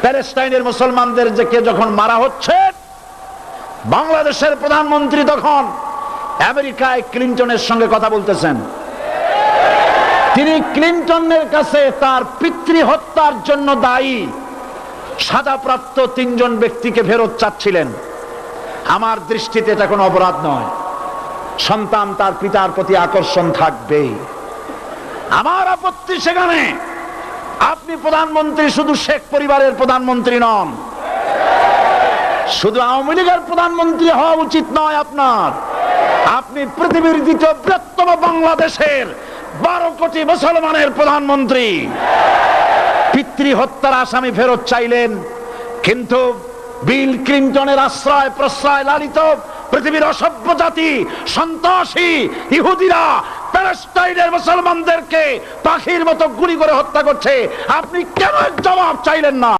প্যালেস্টাইনের মুসলমানদেরকে যখন মারা হচ্ছে, বাংলাদেশের প্রধানমন্ত্রী তখন আমেরিকায় ক্লিনটনের সঙ্গে কথা বলতেছেন। তিনি ক্লিনটনের কাছে তার পিতৃ হত্যার জন্য দায়ী সাজাপ্রাপ্ত 3 জন ব্যক্তিকে ফেরত চাচ্ছিলেন। আমার দৃষ্টিতে এটা কোনো অপরাধ নয়। সন্তান তার পিতার প্রতি আকর্ষণ থাকবে। আমার আপত্তি সেখানে আপনি প্রধানমন্ত্রী শুধু শেখ পরিবারের প্রধানমন্ত্রী নন, শুধু আওয়ামী লীগের প্রধানমন্ত্রী হওয়া উচিত নয় আপনার। আপনি পৃথিবীর দ্বিতীয় বৃহত্তম বাংলাদেশের 12 কোটি মুসলমানের প্রধানমন্ত্রী। পিতৃ হত্যার আসামি ফেরত চাইলেন, কিন্তু বিল ক্লিনটনের আশ্রয় প্রশ্রয় লালিত পৃথিবীর অসভ্য জাতি সন্ত্রাসী ইহুদিরা প্যালেস্টাইনের মুসলমানদেরকে পাখির মতো গুলি করে হত্যা করছে। আপনি কেন জবাব চাইলেন না?